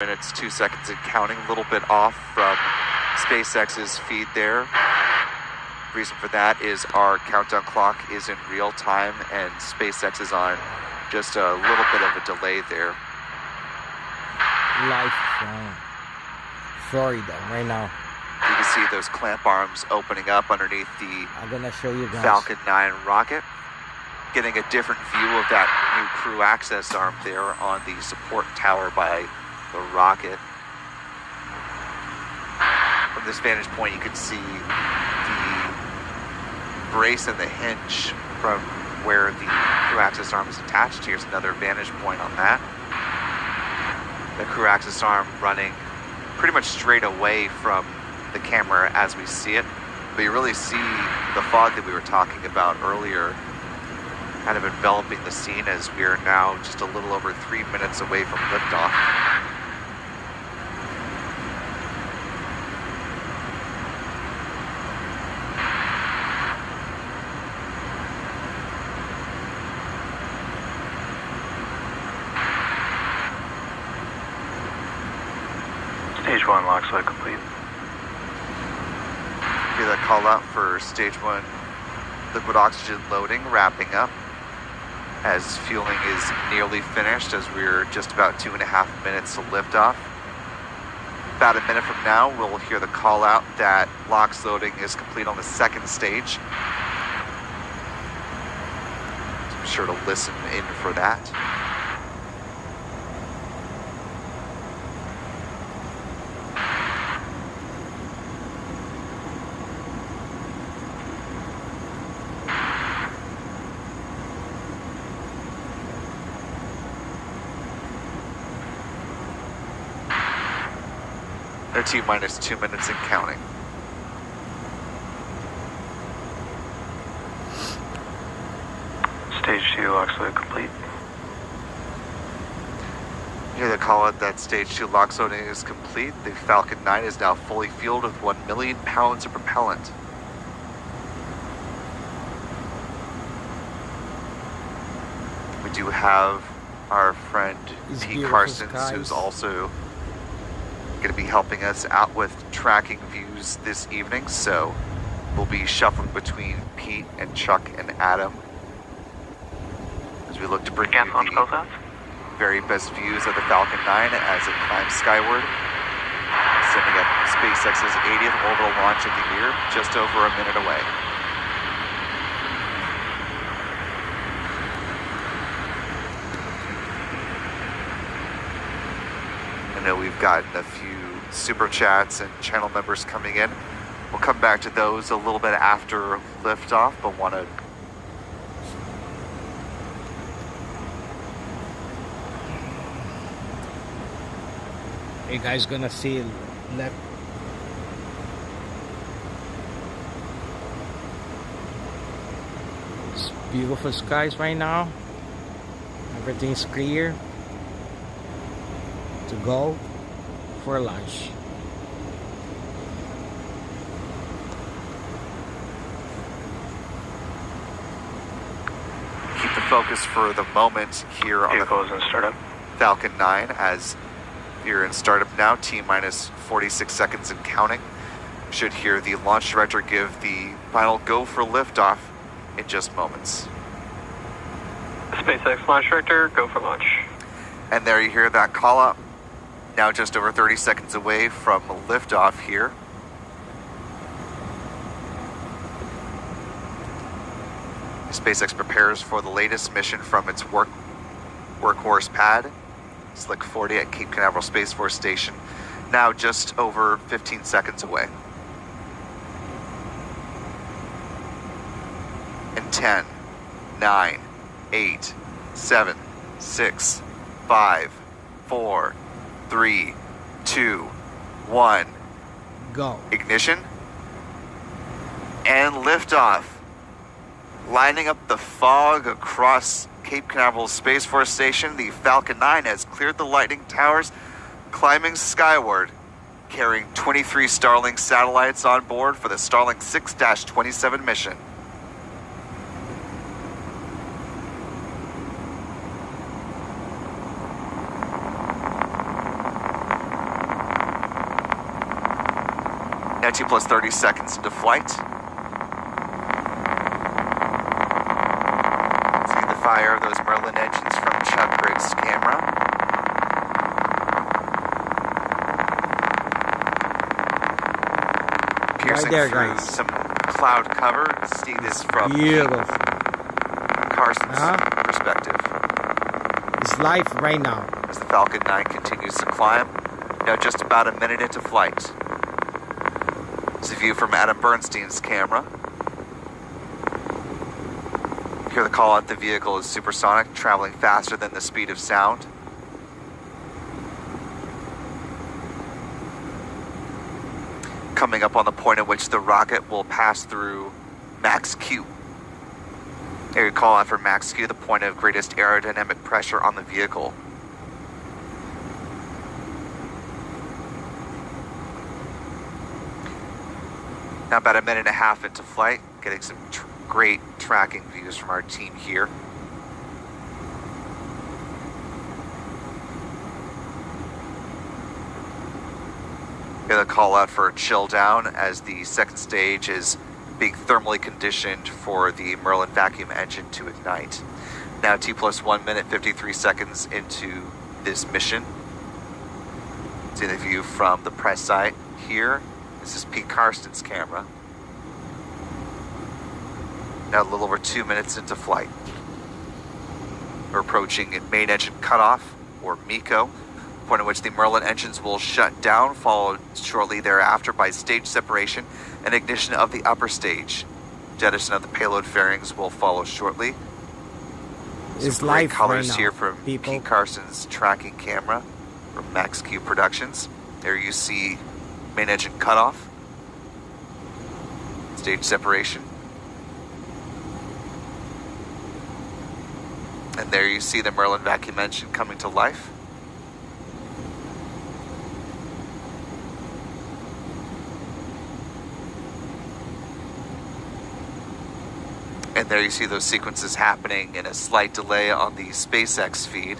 Minutes, 2 seconds and counting, a little bit off from SpaceX's feed there. Reason for that is our countdown clock is in real time and SpaceX is on just a little bit of a delay there. Live from Florida right now. You can see those clamp arms opening up underneath the I'm gonna show you guys. Falcon 9 rocket. Getting a different view of that new crew access arm there on the support tower by the rocket. From this vantage point, you can see the brace and the hinge from where the crew access arm is attached. Here's another vantage point on that. The crew access arm running pretty much straight away from the camera as we see it. But you really see the fog that we were talking about earlier kind of enveloping the scene as we are now just a little over 3 minutes away from liftoff. Stage 1 lock slide complete. Hear that call out for stage 1 liquid oxygen loading wrapping up as fueling is nearly finished as we're just about 2.5 minutes to liftoff. About a minute from now, we'll hear the call out that LOX loading is complete on the second stage. So be sure to listen in for that. T-minus 2 minutes and counting. Stage 2 lock slide complete. You hear the call out that stage 2 LOX loading is complete. The Falcon 9 is now fully fueled with 1 million pounds of propellant. We do have our friend Pete Carsons, who's also going to be helping us out with tracking views this evening, so we'll be shuffling between Pete and Chuck and Adam as we look to bring you the very best views of the Falcon 9 as it climbs skyward, sending up SpaceX's 80th orbital launch of the year, just over a minute away. I know we've gotten a few super chats and channel members coming in. We'll come back to those a little bit after liftoff, but want to You guys gonna see left. It's beautiful skies right now. Everything's clear to go for lunch. keep the focus for the moment here on Vehicles in startup. Falcon 9 as you're in startup now, T-minus 46 seconds and counting. Should hear the launch director give the final go for liftoff in just moments. SpaceX launch director, go for launch. And there you hear that call up. Now just over 30 seconds away from liftoff here. SpaceX prepares for the latest mission from its workhorse pad, Slick 40 at Cape Canaveral Space Force Station, now just over 15 seconds away. In 10, 9, 8, 7, 6, 5, 4, 3, 2, 1. Go. Ignition. And liftoff. Lining up the fog across Cape Canaveral Space Force Station, the Falcon 9 has cleared the lightning towers, climbing skyward, carrying 23 Starlink satellites on board for the Starlink 6-27 mission. Now T plus 30 seconds into flight. See the fire of those Merlin engines from Chuck Griggs' camera. Piercing there, through guys. some cloud cover. See this from Beautiful. Carson's perspective. It's live right now. As the Falcon 9 continues to climb. Now just about a minute into flight. It's a view from Adam Bernstein's camera. Hear the call out, the vehicle is supersonic, traveling faster than the speed of sound. Coming up on the point at which the rocket will pass through max Q. Here you call out for max Q, the point of greatest aerodynamic pressure on the vehicle. Now about a minute and a half into flight, getting some great tracking views from our team here. Hear the call out for chill down as the second stage is being thermally conditioned for the Merlin vacuum engine to ignite. Now T plus 1 minute 53 seconds into this mission. See the view from the press site here. This is Pete Carson's camera. Now a little over 2 minutes into flight. We're approaching main engine cutoff, or MECO, point at which the Merlin engines will shut down, followed shortly thereafter by stage separation and ignition of the upper stage. Jettison of the payload fairings will follow shortly. It's Some live great colors right now, here from people. Pete Carson's tracking camera from Max Q Productions. There you see main engine cutoff, stage separation, and there you see the Merlin vacuum engine coming to life. And there you see those sequences happening in a slight delay on the SpaceX feed.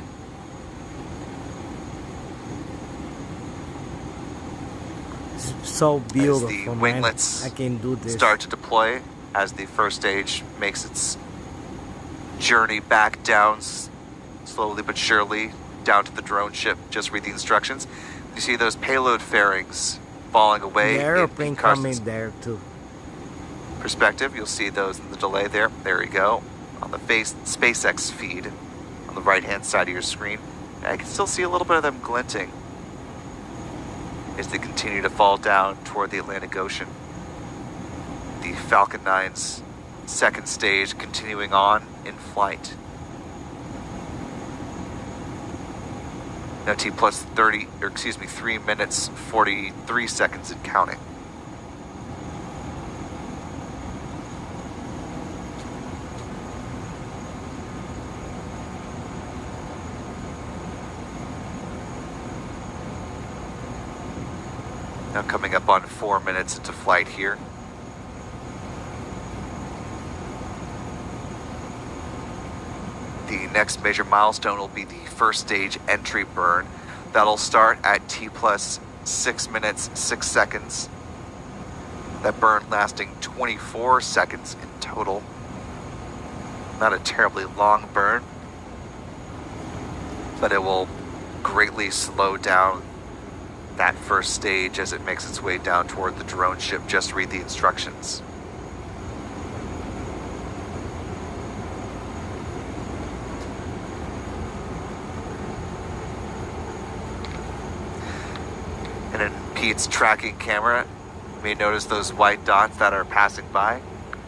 So beautiful, As the man. winglets I can do this. start to deploy as the first stage makes its journey back down slowly but surely down to the drone ship. Just read the instructions. You see those payload fairings falling away. The in airplane Pete Carson's coming there too. perspective. You'll see those in the delay there. There you go. On the SpaceX feed on the right-hand side of your screen. I can still see a little bit of them glinting as they continue to fall down toward the Atlantic Ocean. The Falcon 9's second stage continuing on in flight. Now T plus 3 minutes, 43 seconds and counting. Now coming up on 4 minutes into flight here. The next major milestone will be the first stage entry burn. That'll start at T plus 6 minutes, 6 seconds. That burn lasting 24 seconds in total. Not a terribly long burn, but it will greatly slow down that first stage as it makes its way down toward the drone ship. Just read the instructions. And in Pete's tracking camera, you may notice those white dots that are passing by.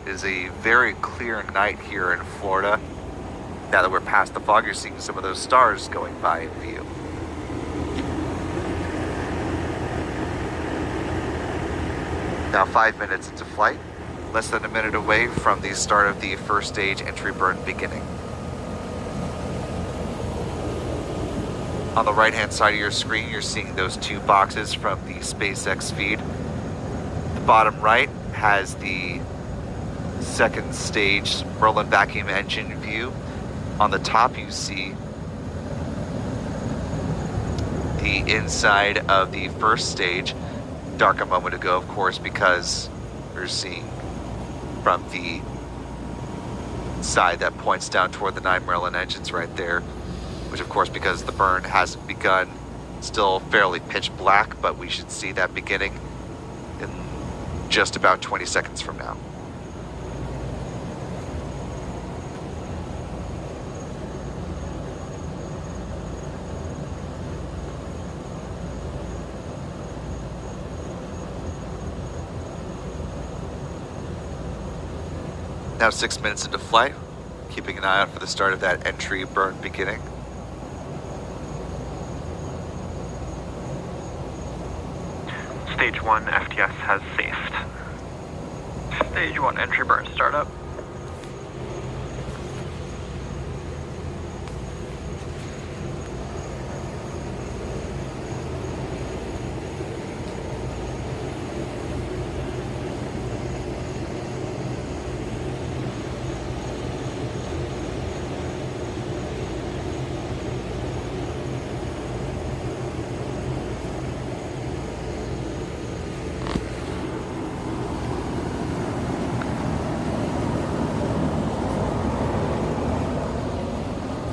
It is a very clear night here in Florida. Now that we're past the fog, you're seeing some of those stars going by in view. Now 5 minutes into flight, less than a minute away from the start of the first stage entry burn beginning. On the right-hand side of your screen, you're seeing those two boxes from the SpaceX feed. The bottom right has the second stage Merlin vacuum engine view. On the top, you see the inside of the first stage. dark a moment ago, of course, because we're seeing from the side that points down toward the 9 Merlin engines right there, which of course, because the burn hasn't begun, still fairly pitch black, but we should see that beginning in just about 20 seconds from now. Now 6 minutes into flight, keeping an eye out for the start of that entry burn beginning. Stage 1 FTS has safed. Stage 1 entry burn startup.